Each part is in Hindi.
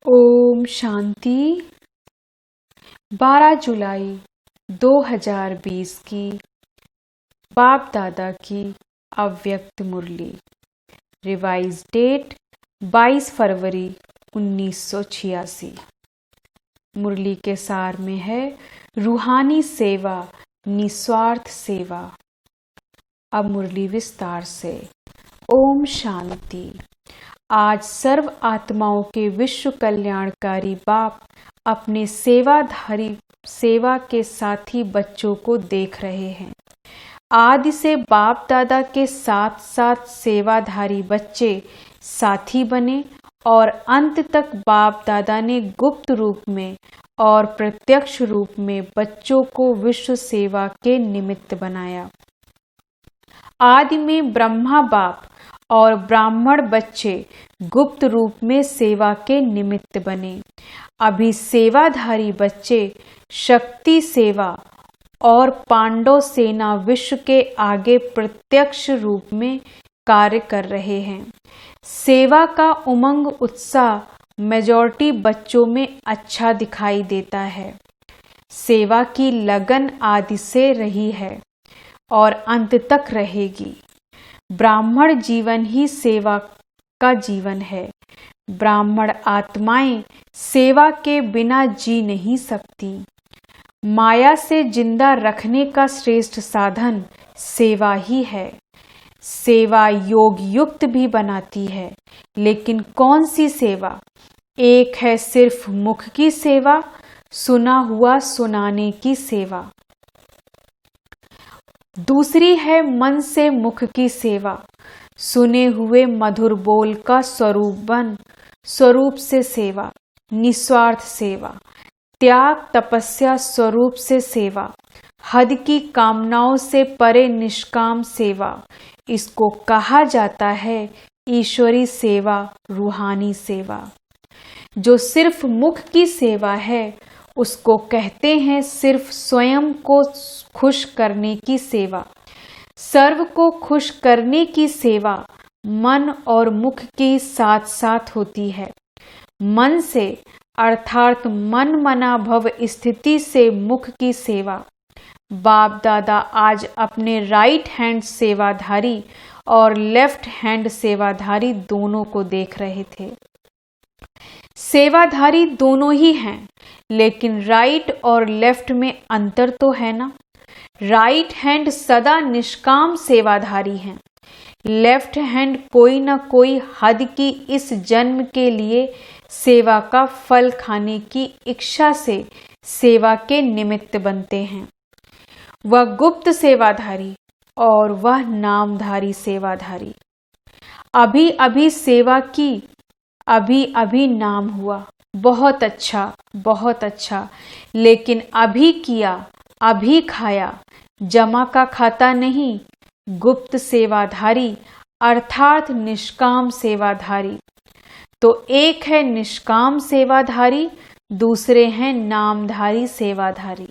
ओम शांति। 12 जुलाई 2020 की बाप दादा की अव्यक्त मुरली। रिवाइज डेट 22 फरवरी 1986। मुरली के सार में है रूहानी सेवा, निस्वार्थ सेवा। अब मुरली विस्तार से। ओम शांति। आज सर्व आत्माओं के विश्व कल्याणकारी बाप अपने सेवा के साथी बच्चों को देख रहे हैं। आदि से बाप दादा के साथ साथ सेवाधारी बच्चे साथी बने और अंत तक बाप दादा ने गुप्त रूप में और प्रत्यक्ष रूप में बच्चों को विश्व सेवा के निमित्त बनाया। आदि में ब्रह्मा बाप और ब्राह्मण बच्चे गुप्त रूप में सेवा के निमित्त बने। अभी सेवाधारी बच्चे शक्ति सेवा और पांडव सेना विश्व के आगे प्रत्यक्ष रूप में कार्य कर रहे हैं। सेवा का उमंग उत्साह मेजॉरिटी बच्चों में अच्छा दिखाई देता है। सेवा की लगन आदि से रही है और अंत तक रहेगी। ब्राह्मण जीवन ही सेवा का जीवन है। ब्राह्मण आत्माएं सेवा के बिना जी नहीं सकती। माया से जिंदा रखने का श्रेष्ठ साधन सेवा ही है। सेवा योग युक्त भी बनाती है, लेकिन कौन सी सेवा? एक है सिर्फ मुख की सेवा, सुना हुआ सुनाने की सेवा। दूसरी है मन से मुख की सेवा, सुने हुए मधुर बोल का स्वरूप से सेवा, निस्वार्थ सेवा। त्याग तपस्या स्वरूप से सेवा, हद की कामनाओं से परे निष्काम सेवा। इसको कहा जाता है ईश्वरी सेवा, रूहानी सेवा। जो सिर्फ मुख की सेवा है उसको कहते हैं सिर्फ स्वयं को खुश करने की सेवा। सर्व को खुश करने की सेवा मन और मुख के साथ साथ होती है। मन से अर्थात मन मना भव स्थिति से मुख की सेवा। बाप दादा आज अपने राइट हैंड सेवाधारी और लेफ्ट हैंड सेवाधारी दोनों को देख रहे थे। सेवाधारी दोनों ही हैं, लेकिन राइट और लेफ्ट में अंतर तो है ना। राइट हैंड सदा निष्काम सेवाधारी हैं। लेफ्ट हैंड कोई न कोई हद की इस जन्म के लिए सेवा का फल खाने की इच्छा से सेवा के निमित्त बनते हैं। वह गुप्त सेवाधारी और वह नामधारी सेवाधारी। अभी अभी सेवा की, अभी अभी नाम हुआ। बहुत अच्छा, बहुत अच्छा, लेकिन अभी किया, अभी खाया, जमा का खाता नहीं। गुप्त सेवाधारी अर्थात निष्काम सेवाधारी। तो एक है निष्काम सेवाधारी, दूसरे हैं नामधारी सेवाधारी।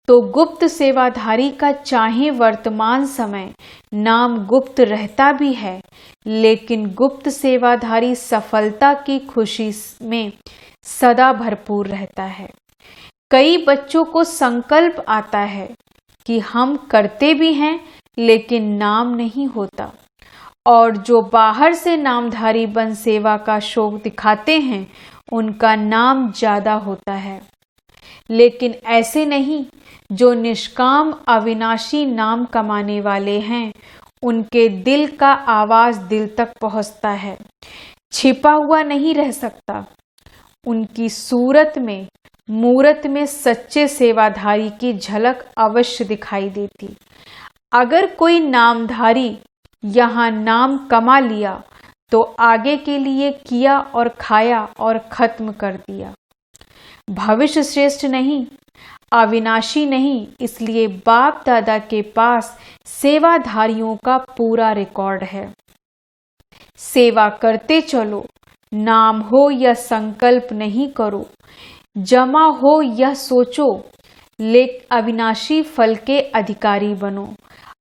तो गुप्त सेवाधारी का चाहे वर्तमान समय नाम गुप्त रहता भी है, लेकिन गुप्त सेवाधारी सफलता की खुशी में सदा भरपूर रहता है। कई बच्चों को संकल्प आता है कि हम करते भी हैं, लेकिन नाम नहीं होता। और जो बाहर से नामधारी बन सेवा का शौक दिखाते हैं, उनका नाम ज्यादा होता है। लेकिन ऐसे नहीं, जो निष्काम अविनाशी नाम कमाने वाले हैं, उनके दिल का आवाज दिल तक पहुंचता है, छिपा हुआ नहीं रह सकता। उनकी मूरत में सच्चे सेवाधारी की झलक अवश्य दिखाई देती। अगर कोई नामधारी यहाँ नाम कमा लिया तो आगे के लिए किया और खाया और खत्म कर दिया। भविष्य श्रेष्ठ नहीं, अविनाशी नहीं, इसलिए बाप दादा के पास सेवाधारियों का पूरा रिकॉर्ड है। सेवा करते चलो, नाम हो या संकल्प नहीं करो, जमा हो यह सोचो, लेकिन अविनाशी फल के अधिकारी बनो।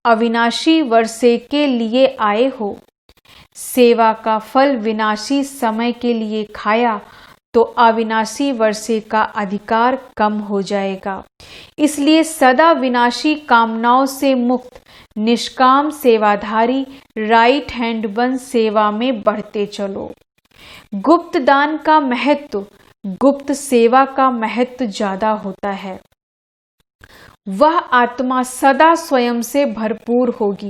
अविनाशी वर्षे के लिए आए हो, सेवा का फल विनाशी समय के लिए खाया तो अविनाशी वर्षे का अधिकार कम हो जाएगा। इसलिए सदा विनाशी कामनाओं से मुक्त निष्काम सेवाधारी राइट हैंड बन सेवा में बढ़ते चलो। गुप्त दान का महत्व गुप्त सेवा का महत्व ज्यादा होता है। वह आत्मा सदा स्वयं से भरपूर होगी,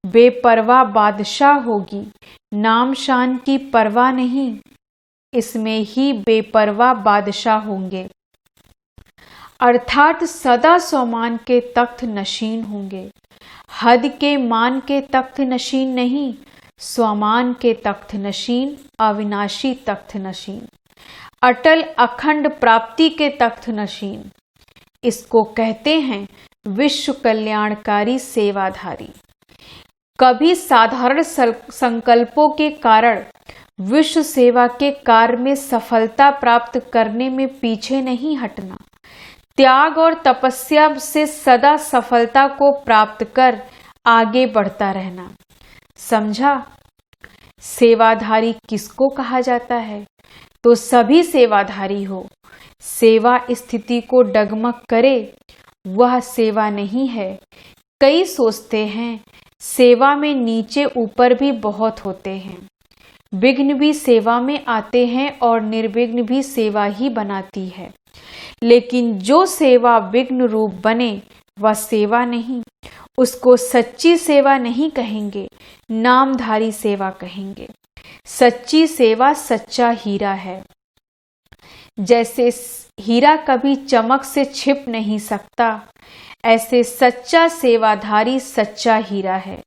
बेपरवाह बादशाह होगी, नाम शान की परवाह नहीं, इसमें ही बेपरवाह बादशाह होंगे। अर्थात सदा स्वमान के तख्त नशीन होंगे। हद के मान के तख्त नशीन नहीं, स्वमान के तख्त नशीन, अविनाशी तख्त नशीन, अटल अखंड प्राप्ति के तख्त नशीन। इसको कहते हैं विश्व कल्याणकारी सेवाधारी। कभी साधारण संकल्पों के कारण विश्व सेवा के कार्य में सफलता प्राप्त करने में पीछे नहीं हटना। त्याग और तपस्या से सदा सफलता को प्राप्त कर आगे बढ़ता रहना। समझा? सेवाधारी किसको कहा जाता है? तो सभी सेवाधारी हो। सेवा स्थिति को डगमग करे वह सेवा नहीं है। कई सोचते हैं सेवा में नीचे ऊपर भी बहुत होते हैं। विघ्न भी सेवा में आते हैं और निर्विघ्न भी सेवा ही बनाती है। लेकिन जो सेवा विघ्न रूप बने वह सेवा नहीं, उसको सच्ची सेवा नहीं कहेंगे, नामधारी सेवा कहेंगे। सच्ची सेवा सच्चा हीरा है। जैसे हीरा कभी चमक से छिप नहीं सकता, ऐसे सच्चा सेवाधारी सच्चा हीरा है।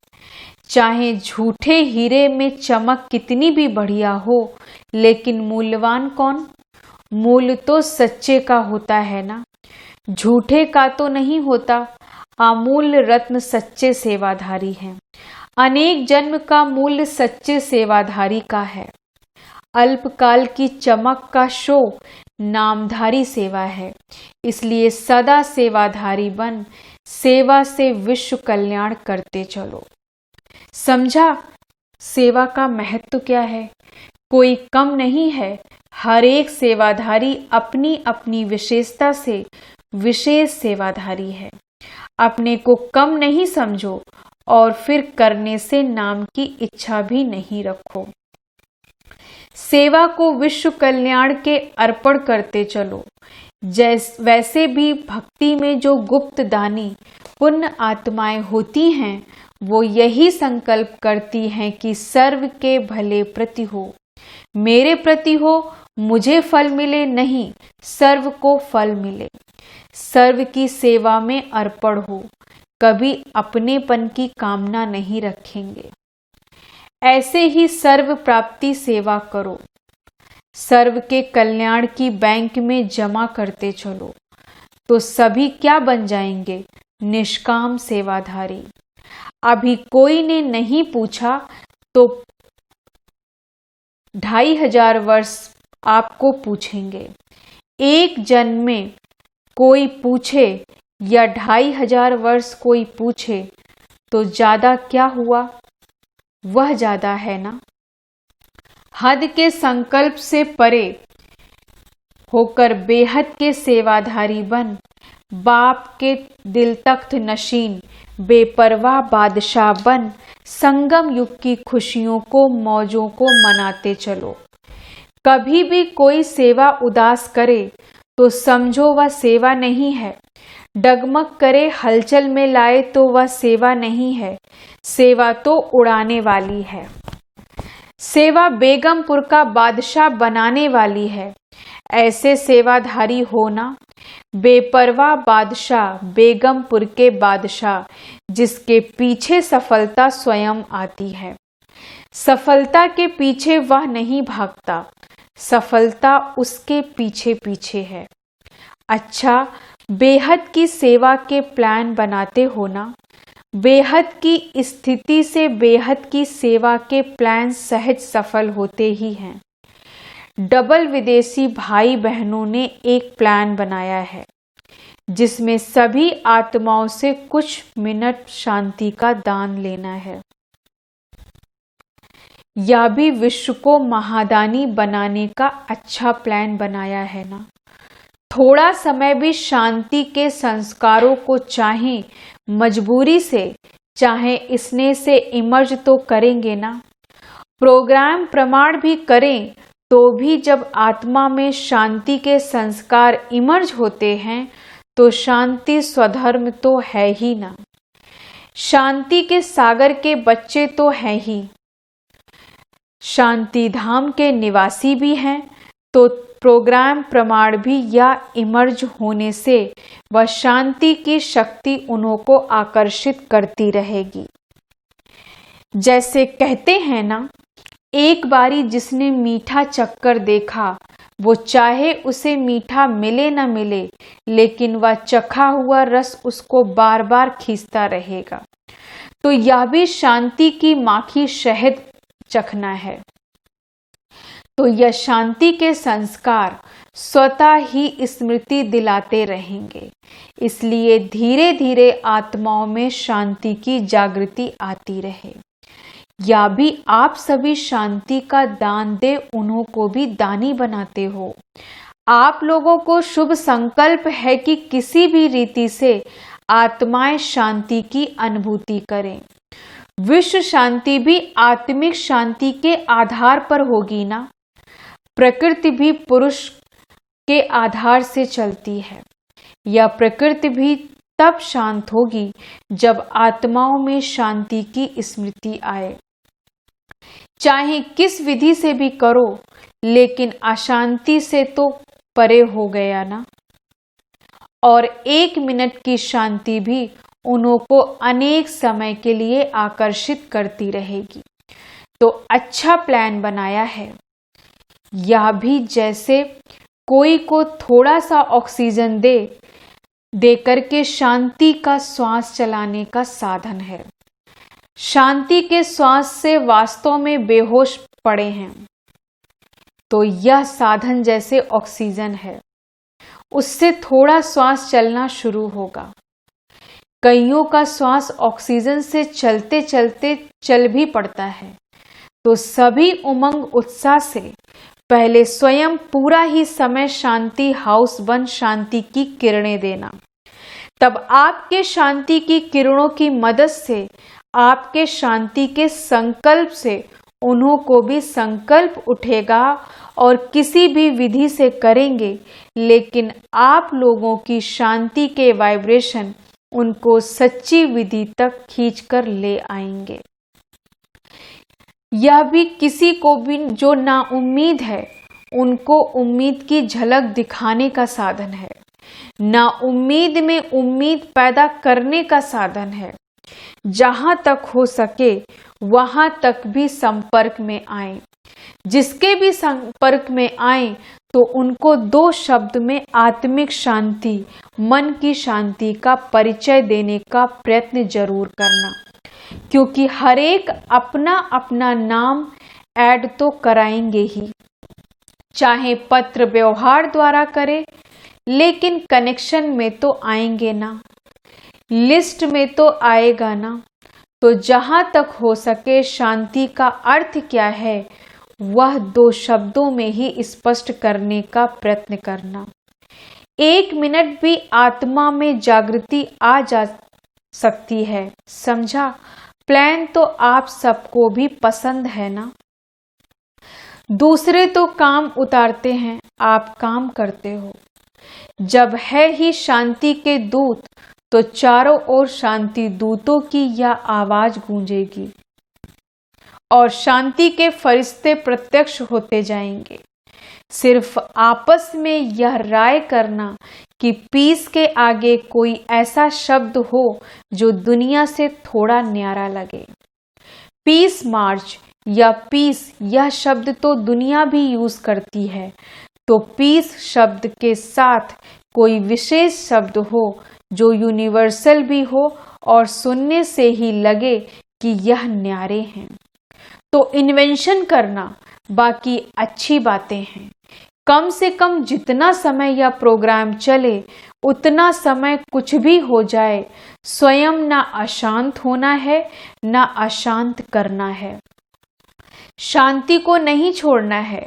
चाहे झूठे हीरे में चमक कितनी भी बढ़िया हो, लेकिन मूल्यवान कौन? मूल्य तो सच्चे का होता है ना, झूठे का तो नहीं होता। अमूल्य रत्न सच्चे सेवाधारी हैं। अनेक जन्म का मूल्य सच्चे सेवाधारी का है। अल्पकाल की चमक का शो नामधारी सेवा है। इसलिए सदा सेवाधारी बन सेवा से विश्व कल्याण करते चलो। समझा सेवा का महत्व क्या है? कोई कम नहीं है। हर एक सेवाधारी अपनी अपनी विशेषता से विशेष सेवाधारी है। अपने को कम नहीं समझो और फिर करने से नाम की इच्छा भी नहीं रखो। सेवा को विश्व कल्याण के अर्पण करते चलो। वैसे भी भक्ति में जो गुप्त दानी पुण्य आत्माएं होती हैं, वो यही संकल्प करती हैं कि सर्व के भले प्रति हो, मेरे प्रति हो, मुझे फल मिले नहीं, सर्व को फल मिले। सर्व की सेवा में अर्पण हो, कभी अपनेपन की कामना नहीं रखेंगे। ऐसे ही सर्व प्राप्ति सेवा करो। सर्व के कल्याण की बैंक में जमा करते चलो, तो सभी क्या बन जाएंगे? निष्काम सेवाधारी। अभी कोई ने नहीं पूछा तो 2500 वर्ष आपको पूछेंगे। एक जन्म में कोई पूछे या 2500 वर्ष कोई पूछे तो ज्यादा क्या हुआ? वह ज्यादा है ना। हद के संकल्प से परे होकर बेहद के सेवाधारी बन बाप के दिल तख्त नशीन बेपरवाह बादशाह बन संगम युग की खुशियों को मौजों को मनाते चलो। कभी भी कोई सेवा उदास करे तो समझो वह सेवा नहीं है। डगमग करे हलचल में लाए तो वह सेवा नहीं है। सेवा तो उड़ाने वाली है। सेवा बेगमपुर का बादशाह बनाने वाली है। ऐसे सेवाधारी होना। बेपरवाह बादशाह बेगमपुर के बादशाह, जिसके पीछे सफलता स्वयं आती है। सफलता के पीछे वह नहीं भागता, सफलता उसके पीछे पीछे है। अच्छा, बेहद की सेवा के प्लान बनाते हो ना। बेहद की स्थिति से बेहद की सेवा के प्लान सहज सफल होते ही हैं। डबल विदेशी भाई बहनों ने एक प्लान बनाया है, जिसमें सभी आत्माओं से कुछ मिनट शांति का दान लेना है। या भी विश्व को महादानी बनाने का अच्छा प्लान बनाया है ना। थोड़ा समय भी शांति के संस्कारों को चाहे मजबूरी से चाहे स्नेह से इमर्ज तो करेंगे ना। प्रोग्राम प्रमाण भी करें तो भी जब आत्मा में शांति के संस्कार इमर्ज होते हैं तो शांति स्वधर्म तो है ही ना। शांति के सागर के बच्चे तो हैं ही, शांति धाम के निवासी भी हैं, तो प्रोग्राम प्रमाण भी या इमर्ज होने से वह शांति की शक्ति उन्हों को आकर्षित करती रहेगी। जैसे कहते हैं ना, एक बारी जिसने मीठा चक्कर देखा वो चाहे उसे मीठा मिले न मिले, लेकिन वह चखा हुआ रस उसको बार बार खींचता रहेगा। तो यह भी शांति की माखी शहद चखना है। तो यह शांति के संस्कार स्वतः ही स्मृति दिलाते रहेंगे। इसलिए धीरे धीरे आत्माओं में शांति की जागृति आती रहे। या भी आप सभी शांति का दान दे उन्हों को भी दानी बनाते हो। आप लोगों को शुभ संकल्प है कि किसी भी रीति से आत्माएं शांति की अनुभूति करें। विश्व शांति भी आत्मिक शांति के आधार पर होगी ना। प्रकृति भी पुरुष के आधार से चलती है। यह प्रकृति भी तब शांत होगी जब आत्माओं में शांति की स्मृति आए। चाहे किस विधि से भी करो, लेकिन अशांति से तो परे हो गया ना। और 1 मिनट की शांति भी उन्हों को अनेक समय के लिए आकर्षित करती रहेगी। तो अच्छा प्लान बनाया है। यह भी जैसे कोई को थोड़ा सा ऑक्सीजन दे करके शांति का श्वास चलाने का साधन है। शांति के श्वास से वास्तव में बेहोश पड़े हैं, तो यह साधन जैसे ऑक्सीजन है, उससे थोड़ा श्वास चलना शुरू होगा। कईयों का श्वास ऑक्सीजन से चलते चलते चल भी पड़ता है। तो सभी उमंग उत्साह से पहले स्वयं पूरा ही समय शांति हाउस बन शांति की किरणें देना। तब आपके शांति की किरणों की मदद से, आपके शांति के संकल्प से उन्हों को भी संकल्प उठेगा और किसी भी विधि से करेंगे, लेकिन आप लोगों की शांति के वाइब्रेशन उनको सच्ची विधि तक खींचकर ले आएंगे। यह भी किसी को भी जो ना उम्मीद है उनको उम्मीद की झलक दिखाने का साधन है। ना उम्मीद में उम्मीद पैदा करने का साधन है। जहां तक हो सके वहां तक भी संपर्क में आए। जिसके भी संपर्क में आए तो उनको 2 शब्द में आत्मिक शांति, मन की शांति का परिचय देने का प्रयत्न जरूर करना, क्योंकि हर एक अपना अपना नाम ऐड तो कराएंगे ही, चाहे पत्र व्यवहार द्वारा करे, लेकिन कनेक्शन में तो आएंगे ना, लिस्ट में तो आएगा ना। तो जहां तक हो सके शांति का अर्थ क्या है वह 2 शब्दों में ही स्पष्ट करने का प्रयत्न करना। 1 मिनट भी आत्मा में जागृति आ जा सकती है। समझा? प्लान तो आप सबको भी पसंद है ना। दूसरे तो काम उतारते हैं, आप काम करते हो। जब है ही शांति के दूत तो चारों ओर शांति दूतों की यह आवाज गूंजेगी और शांति के फरिश्ते प्रत्यक्ष होते जाएंगे। सिर्फ आपस में यह राय करना कि पीस के आगे कोई ऐसा शब्द हो जो दुनिया से थोड़ा न्यारा लगे। पीस मार्च या पीस यह शब्द तो दुनिया भी यूज करती है, तो पीस शब्द के साथ कोई विशेष शब्द हो जो यूनिवर्सल भी हो और सुनने से ही लगे कि यह न्यारे हैं, तो इन्वेंशन करना बाकी अच्छी बातें हैं। कम से कम जितना समय यह प्रोग्राम चले उतना समय कुछ भी हो जाए, स्वयं ना अशांत होना है ना अशांत करना है। शांति को नहीं छोड़ना है,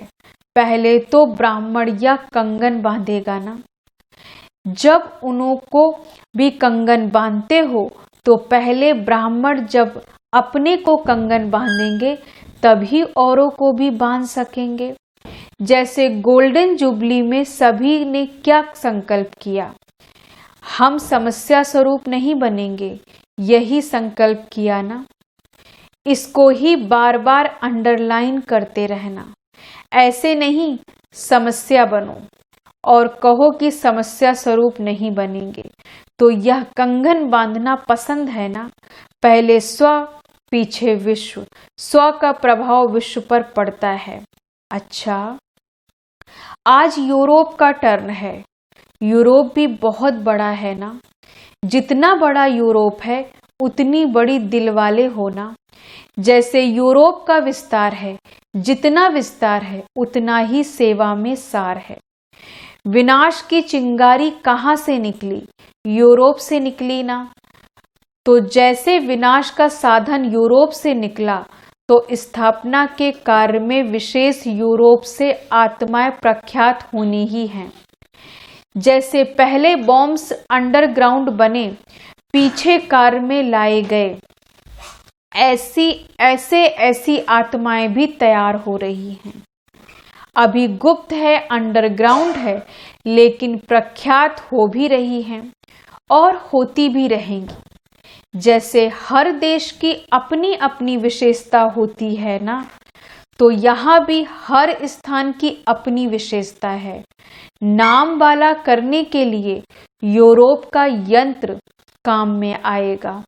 पहले तो ब्राह्मण या कंगन बांधेगा ना। जब उनको भी कंगन बांधते हो तो पहले ब्राह्मण जब अपने को कंगन बांधेंगे तभी औरों को भी बांध सकेंगे। जैसे गोल्डन जुबली में सभी ने क्या संकल्प किया, हम समस्या स्वरूप नहीं बनेंगे, यही संकल्प किया ना। इसको ही बार बार अंडरलाइन करते रहना। ऐसे नहीं समस्या बनो और कहो कि समस्या स्वरूप नहीं बनेंगे। तो यह कंगन बांधना पसंद है ना। पहले स्व पीछे विश्व, स्व का प्रभाव विश्व पर पड़ता है। अच्छा, आज यूरोप का टर्न है। यूरोप भी बहुत बड़ा है ना। जितना बड़ा यूरोप है उतनी बड़ी दिल वाले होना। जैसे यूरोप का विस्तार है, जितना विस्तार है उतना ही सेवा में सार है। विनाश की चिंगारी कहाँ से निकली? यूरोप से निकली ना। तो जैसे विनाश का साधन यूरोप से निकला तो स्थापना के कार्य में विशेष यूरोप से आत्माएं प्रख्यात होनी ही हैं। जैसे पहले बॉम्ब्स अंडरग्राउंड बने, पीछे कार्य में लाए गए, ऐसी आत्माएं भी तैयार हो रही हैं। अभी गुप्त है, अंडरग्राउंड है, लेकिन प्रख्यात हो भी रही हैं और होती भी रहेंगी। जैसे हर देश की अपनी अपनी विशेषता होती है ना, तो यहाँ भी हर स्थान की अपनी विशेषता है। नाम वाला करने के लिए यूरोप का यंत्र काम में आएगा।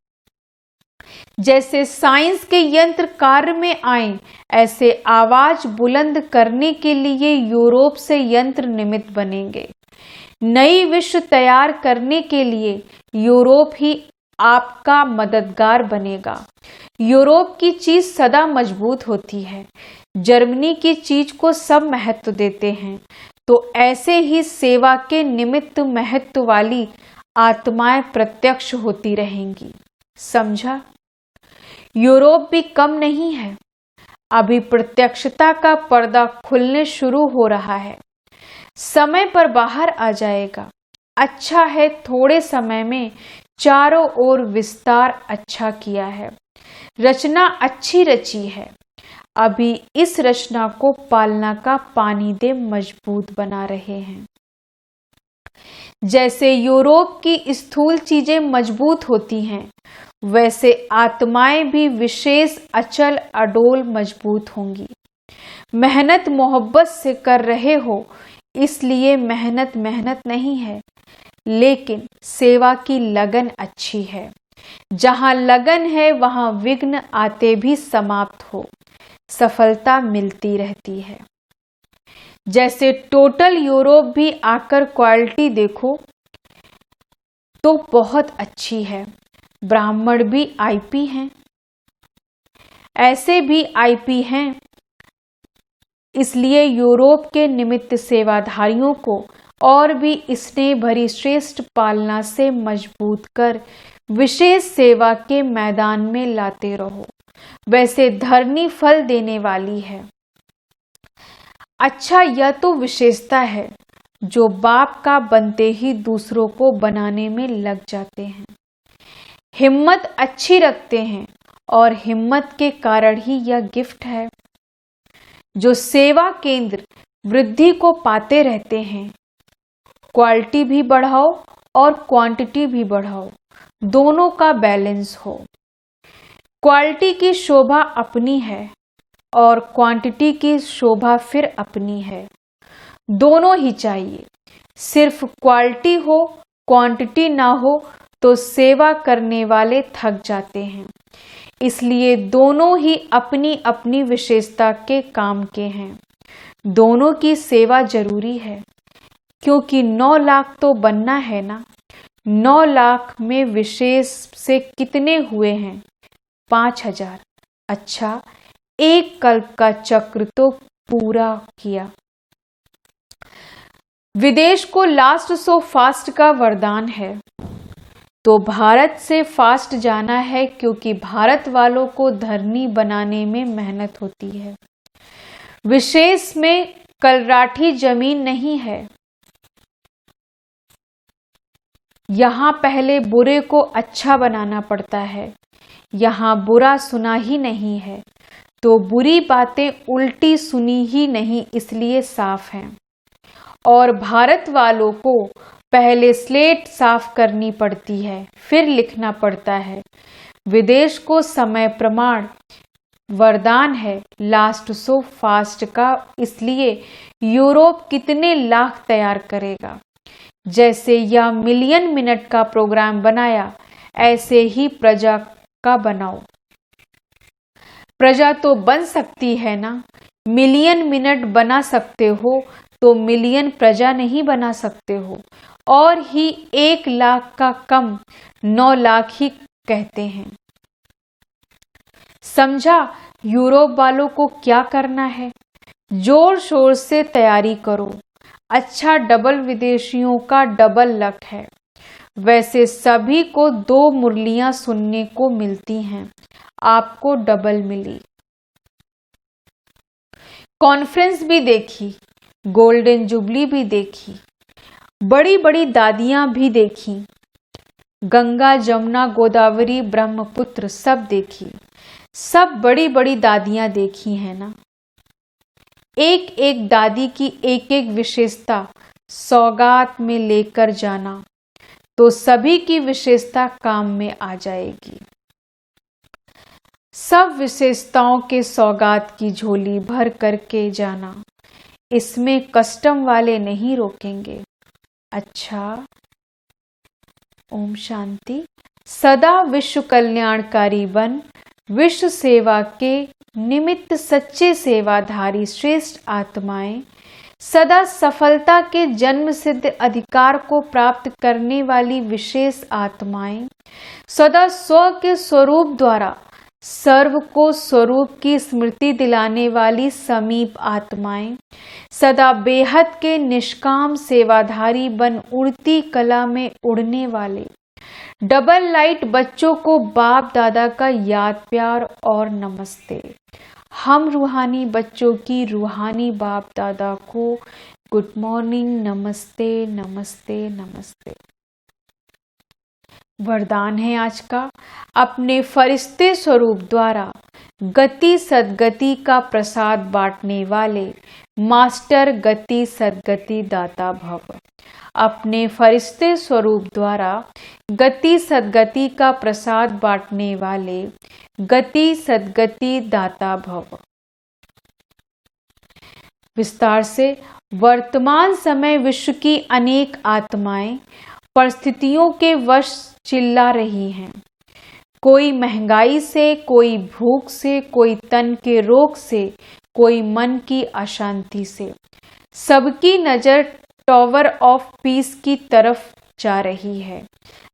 जैसे साइंस के यंत्र कार्य में आए, ऐसे आवाज बुलंद करने के लिए यूरोप से यंत्र निमित्त बनेंगे। नई विश्व तैयार करने के लिए यूरोप ही आपका मददगार बनेगा। यूरोप की चीज सदा मजबूत होती है। जर्मनी की चीज को सब महत्व देते हैं। तो ऐसे ही सेवा के निमित्त महत्व वाली आत्माएं प्रत्यक्ष होती रहेंगी। समझा? यूरोप भी कम नहीं है। अभी प्रत्यक्षता का पर्दा खुलने शुरू हो रहा है। समय पर बाहर आ जाएगा। अच्छा है, थोड़े समय में चारों ओर विस्तार अच्छा किया है। रचना अच्छी रची है। अभी इस रचना को पालना का पानी दे मजबूत बना रहे हैं। जैसे यूरोप की स्थूल चीजें मजबूत होती हैं, वैसे आत्माएं भी विशेष अचल अडोल मजबूत होंगी। मेहनत मोहब्बत से कर रहे हो, इसलिए मेहनत नहीं है, लेकिन सेवा की लगन अच्छी है। जहां लगन है वहां विघ्न आते भी समाप्त हो, सफलता मिलती रहती है। जैसे टोटल यूरोप भी आकर क्वालिटी देखो तो बहुत अच्छी है। ब्राह्मण भी आईपी हैं, ऐसे भी आईपी हैं। इसलिए यूरोप के निमित्त सेवाधारियों को और भी स्नेह भरी श्रेष्ठ पालना से मजबूत कर विशेष सेवा के मैदान में लाते रहो। वैसे धरनी फल देने वाली है। अच्छा, यह तो विशेषता है जो बाप का बनते ही दूसरों को बनाने में लग जाते हैं। हिम्मत अच्छी रखते हैं और हिम्मत के कारण ही यह गिफ्ट है। जो सेवा केंद्र वृद्धि को पाते रहते हैं, क्वालिटी भी बढ़ाओ और क्वांटिटी भी बढ़ाओ, दोनों का बैलेंस हो। क्वालिटी की शोभा अपनी है और क्वांटिटी की शोभा फिर अपनी है। दोनों ही चाहिए। सिर्फ क्वालिटी हो, क्वांटिटी ना हो तो सेवा करने वाले थक जाते हैं। इसलिए दोनों ही अपनी अपनी विशेषता के काम के हैं। दोनों की सेवा जरूरी है, क्योंकि 9 लाख तो बनना है ना। 9 लाख में विशेष से कितने हुए हैं? 5000। अच्छा, एक कल्प का चक्र तो पूरा किया। विदेश को लास्ट सो फास्ट का वरदान है, तो भारत से फास्ट जाना है, क्योंकि भारत वालों को धरनी बनाने में मेहनत होती है। विशेष में कलराठी जमीन नहीं है। यहाँ पहले बुरे को अच्छा बनाना पड़ता है। यहाँ बुरा सुना ही नहीं है तो बुरी बातें उल्टी सुनी ही नहीं, इसलिए साफ हैं। और भारत वालों को पहले स्लेट साफ करनी पड़ती है, फिर लिखना पड़ता है। विदेश को समय प्रमाण वरदान है लास्ट सो फास्ट का, इसलिए यूरोप कितने लाख तैयार करेगा। जैसे यह मिलियन मिनट का प्रोग्राम बनाया, ऐसे ही प्रजा का बनाओ। प्रजा तो बन सकती है ना, मिलियन मिनट बना सकते हो तो मिलियन प्रजा नहीं बना सकते हो। और ही 1 लाख का कम 9 लाख ही कहते हैं। समझा यूरोप वालों को क्या करना है? जोर शोर से तैयारी करो। अच्छा डबल विदेशियों का डबल लक है। वैसे सभी को 2 मुरलियां सुनने को मिलती हैं, आपको डबल मिली। कॉन्फ्रेंस भी देखी, गोल्डन जुबली भी देखी, बड़ी बड़ी दादियां भी देखी, गंगा जमुना गोदावरी ब्रह्मपुत्र सब देखी। सब बड़ी बड़ी दादियां देखी हैं ना। एक एक दादी की एक एक विशेषता सौगात में लेकर जाना तो सभी की विशेषता काम में आ जाएगी। सब विशेषताओं के सौगात की झोली भर करके जाना, इसमें कस्टम वाले नहीं रोकेंगे। अच्छा, ओम शांति। सदा विश्व कल्याणकारी बन, विश्व सेवा के निमित्त सच्चे सेवाधारी श्रेष्ठ आत्माएं, सदा सफलता के जन्म सिद्ध अधिकार को प्राप्त करने वाली विशेष आत्माएं, सदा स्व के स्वरूप द्वारा सर्व को स्वरूप की स्मृति दिलाने वाली समीप आत्माएं, सदा बेहद के निष्काम सेवाधारी बन उड़ती कला में उड़ने वाले डबल लाइट बच्चों को बाप दादा का याद प्यार और नमस्ते। हम रूहानी बच्चों की रूहानी बाप दादा को गुड मॉर्निंग, नमस्ते नमस्ते नमस्ते। वरदान है आज का, अपने फरिश्ते स्वरूप द्वारा गति सद्गति का प्रसाद बांटने वाले मास्टर गति सद्गति दाता भव। अपने फरिश्ते स्वरूप द्वारा गति सद्गति का प्रसाद बांटने वाले गति सद्गति दाता भव। विस्तार से, वर्तमान समय विश्व की अनेक आत्माएं परिस्थितियों के वश चिल्ला रही हैं। कोई महंगाई से, कोई भूख से, कोई तन के रोग से, कोई मन की अशांति से। सबकी नजर टावर ऑफ पीस की तरफ जा रही है।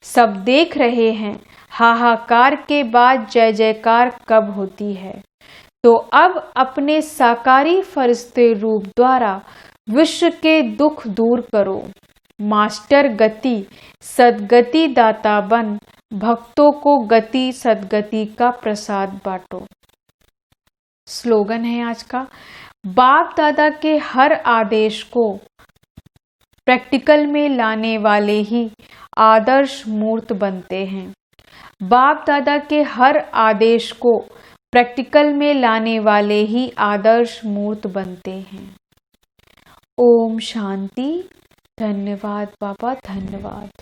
सब देख रहे हैं हाहाकार के बाद जय जयकार कब होती है। तो अब अपने साकारी फरिश्ते रूप द्वारा विश्व के दुख दूर करो। मास्टर गति सद्गति दाता बन भक्तों को गति सद्गति का प्रसाद बांटो। स्लोगन है आज का, बाप दादा के हर आदेश को प्रैक्टिकल में लाने वाले ही आदर्श मूर्त बनते हैं। बाप दादा के हर आदेश को प्रैक्टिकल में लाने वाले ही आदर्श मूर्त बनते हैं। ओम शांति। धन्यवाद बाबा, धन्यवाद।